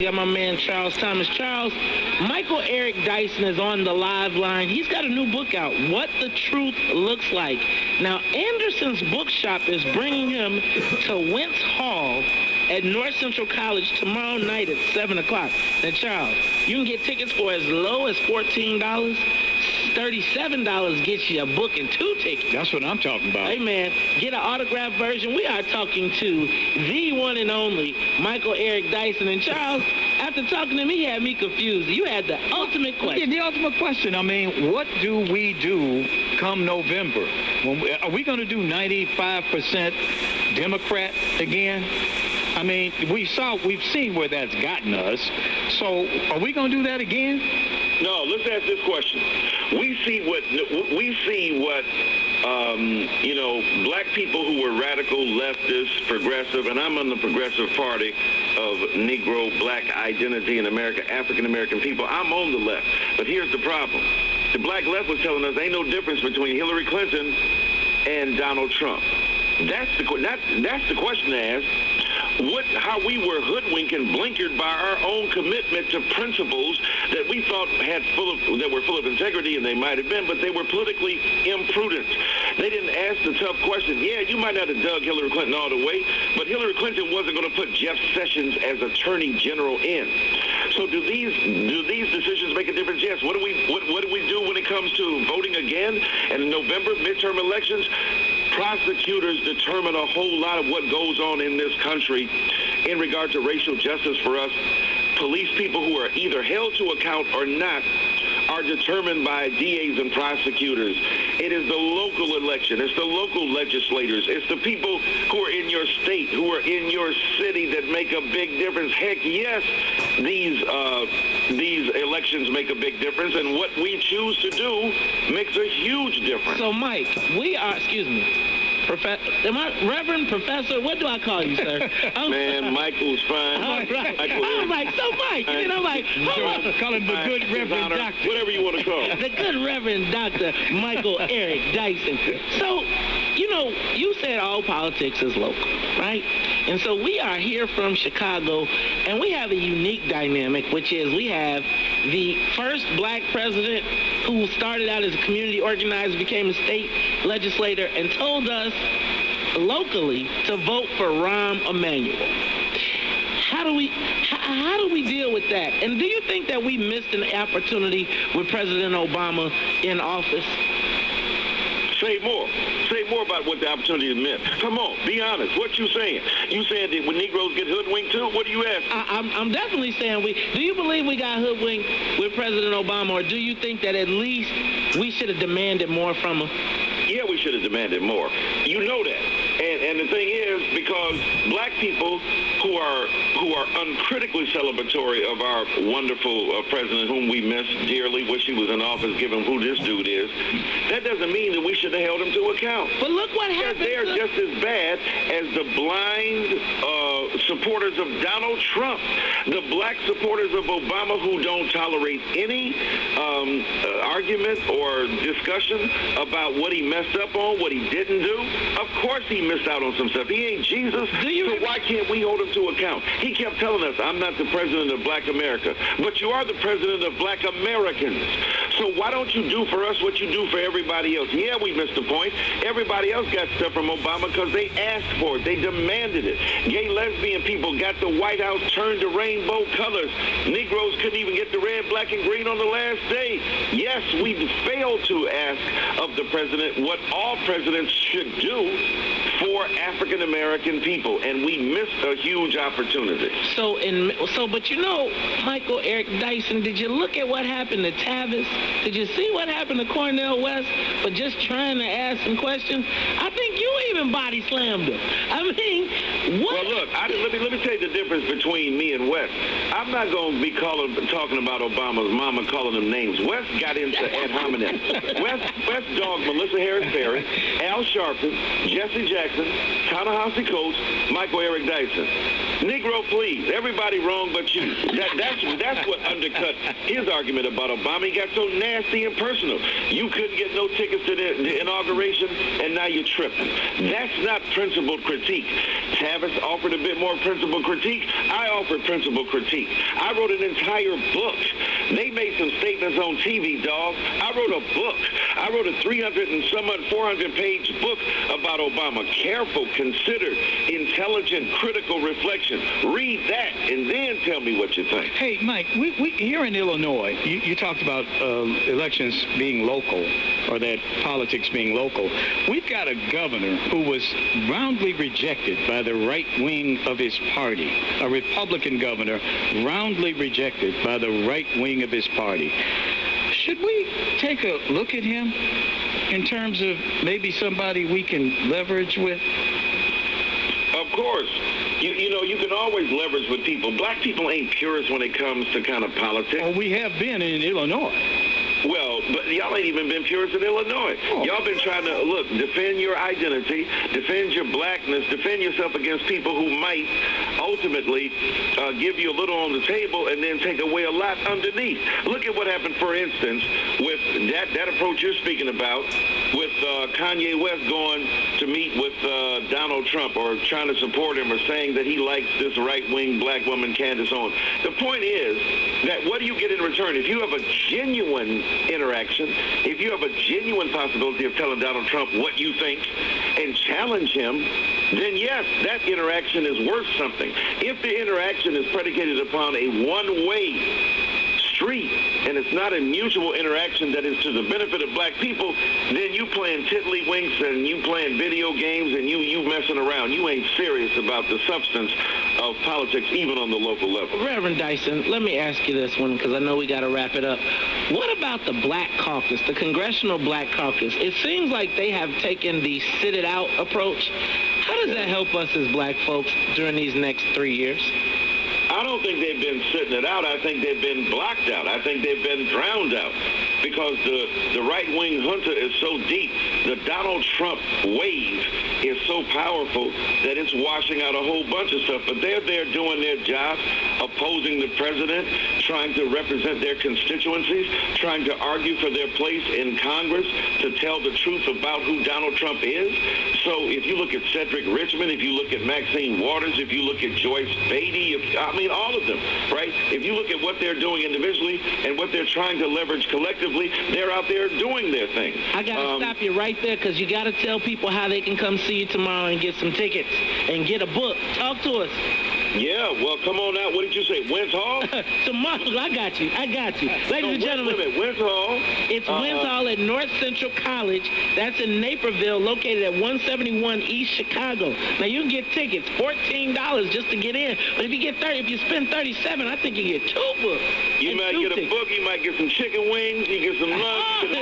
Got my man Charles Thomas. Charles, Michael Eric Dyson is on the live line. He's got a new book out, What the Truth Looks Like. Now, Anderson's Bookshop is bringing him to Wentz Hall at North Central College tomorrow night at 7 o'clock. Now, Charles, you can get tickets for as low as $14. $37 gets you a book and 2 tickets. That's what I'm talking about. Hey, man, get an autographed version. We are talking to the one and only Michael Eric Dyson. And Charles, after talking to him, he had me confused. You had the ultimate question. Yeah, the ultimate question. I mean, what do we do come November? Are we going to do 95% Democrat again? I mean, we've seen where that's gotten us. So are we going to do that again? No, let's ask this question. We see what black people who were radical, leftist, progressive, and I'm on the progressive party of Negro, black identity in America, African-American people. I'm on the left. But here's the problem. The black left was telling us ain't no difference between Hillary Clinton and Donald Trump. That's the question to ask. How we were hoodwinked and blinkered by our own commitment to principles that we thought that were full of integrity, and they might have been, but they were politically imprudent. They didn't ask the tough question. Yeah, you might not have dug Hillary Clinton all the way, but Hillary Clinton wasn't going to put Jeff Sessions as Attorney General in. So do these decisions make a difference? Yes. What do we do when it comes to voting again and in November midterm elections? Prosecutors determine a whole lot of what goes on in this country in regard to racial justice for us. Police people who are either held to account or not are determined by DAs and prosecutors. It is the local election. It's the local legislators. It's the people who are in your state, who are in your city that make a big difference. Heck, yes, these elections make a big difference, and what we choose to do makes a huge difference. So, Mike, Reverend Professor? What do I call you, sir? Man, Michael's fine. All right. I'm like, so Mike. And then I'm like, hold on. Call him the good Reverend Doctor. Whatever you want to call him. The good Reverend Dr. Michael Eric Dyson. So, you said all politics is local, right? And so we are here from Chicago, and we have a unique dynamic, which is we have the first black president who started out as a community organizer, became a state legislator, and told us locally to vote for Rahm Emanuel. How do we deal with that? And do you think that we missed an opportunity with President Obama in office? Say more. Say more about what the opportunity meant. Come on, be honest. What you saying? You saying that when Negroes get hoodwinked too? What are you asking? I'm definitely saying do you believe we got hoodwinked with President Obama, or do you think that at least we should have demanded more from him? Yeah, we should have demanded more. You know that. And the thing is, because black people who are uncritically celebratory of our wonderful president, whom we miss dearly, wish he was in office, given who this dude is, that doesn't mean that we should have held him to account. But look what happened. They're just as bad as the blind supporters of Donald Trump, the black supporters of Obama who don't tolerate any argument or discussion about what he messed up on, what he didn't do. Of course he missed out on some stuff. He ain't Jesus, so why can't we hold him to account? He kept telling us, I'm not the president of black America, but you are the president of black Americans. So why don't you do for us what you do for everybody else? Yeah, we missed the point. Everybody else got stuff from Obama because they asked for it. They demanded it. Gay, lesbian people got the White House turned to rainbow colors. Negroes couldn't even get the red, black, and green on the last day. Yes, we failed to ask of the president what all presidents should do for African American people, and we missed a huge opportunity. But Michael Eric Dyson, did you look at what happened to Tavis? Did you see what happened to Cornel West for just trying to ask some questions? I think you even body slammed him. I mean, what? Well, look, let me tell you the difference between me and West. I'm not going to be talking about Obama's mama calling him names. West got into ad hominem. West dogged Melissa Harris Perry, Al Sharpton, Jesse Jackson, Ta-Nehisi Coates, Michael Eric Dyson. Negro, please. Everybody wrong but you. That's what undercut his argument about Obama. He got so nasty and personal. You couldn't get no tickets to the inauguration, and now you're tripping. That's not principled critique. Tavis offered a bit more principled critique. I offered principled critique. I wrote an entire book. They made some statements on TV, dog. I wrote a book. I wrote a 300 and some 400-page book about Obama. Careful, considered, intelligent, critical reflection. Read that and then tell me what you think. Hey, Mike, we here in Illinois, you talked about elections being local, or that politics being local. We've got a governor who was roundly rejected by the right wing of his party, a Republican governor roundly rejected by the right wing of his party. Should we take a look at him in terms of maybe somebody we can leverage with? Of course. You know, you can always leverage with people. Black people ain't purists when it comes to kind of politics. Well, we have been in Illinois. Well, but y'all ain't even been purists in Illinois. Oh. Y'all been trying to, look, defend your identity, defend your blackness, defend yourself against people who might ultimately give you a little on the table and then take away a lot underneath. Look at what happened, for instance, with that approach you're speaking about, with Kanye West going to meet with Donald Trump, or trying to support him, or saying that he likes this right-wing black woman, Candace Owens. The point is that what do you get in return? If you have a genuine interaction, if you have a genuine possibility of telling Donald Trump what you think and challenge him, then yes, that interaction is worth something. If the interaction is predicated upon a one-way street, and it's not a mutual interaction that is to the benefit of black people, then you playing tiddlywinks and you playing video games and you messing around. You ain't serious about the substance of politics, even on the local level. Reverend Dyson, let me ask you this one, because I know we got to wrap it up. What about the Black Caucus, the Congressional Black Caucus? It seems like they have taken the sit-it-out approach. How does that help us as black folks during these next 3 years? I don't think they've been sitting it out. I think they've been blocked out. I think they've been drowned out, because the right-wing junta is so deep. The Donald Trump wave is so powerful that it's washing out a whole bunch of stuff. But they're there doing their job, opposing the president, trying to represent their constituencies, trying to argue for their place in Congress, to tell the truth about who Donald Trump is. So if you look at Cedric Richmond, if you look at Maxine Waters, if you look at Joyce Beatty, all of them, right? If you look at what they're doing individually and what they're trying to leverage collectively, they're out there doing their thing. I got to stop you right there, because you got to tell people how they can come see you tomorrow and get some tickets and get a book. Talk to us. Yeah, well, come on out. What did you say, Wentz Hall? Tomorrow, I got you. Ladies and gentlemen. Wait a minute, Wentz Hall? It's Wentz Hall at North Central College. That's in Naperville, located at 171 East Chicago. Now, you can get tickets, $14 just to get in. But if you spend $37, I think you get 2 books. You might get a book, you might get some chicken wings, you get some lunch.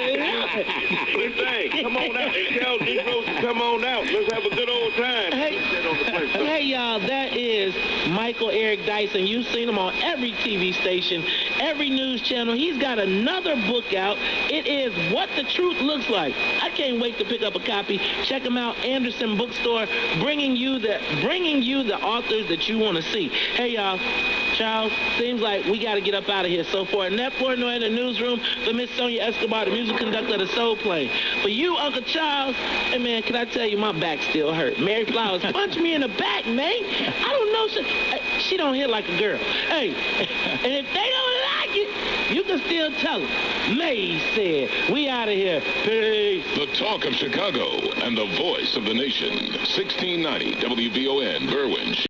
Anything. Come on out and tell Negroes to come on out. Let's have a good old time. Hey, y'all, that is Michael Eric Dyson. You've seen him on every TV station, every news channel. He's got another book out. It is What the Truth Looks Like. I can't wait to pick up a copy. Check him out, Anderson Bookstore, bringing you the authors that you want to see. Hey, y'all, Charles, seems like we got to get up out of here. So for Annette Portnoy in the newsroom, for Miss Sonia Escobar, the music conductor of the Soul Plane, for you, Uncle Charles, hey, man, can I tell you, my back still hurt. Mary Flowers punched me in the back, man. I don't know. She don't hit like a girl. Hey, and if they don't like it, you can still tell them. Maze said, we out of here. Peace. The talk of Chicago and the voice of the nation. 1690 WVON, Berwyn.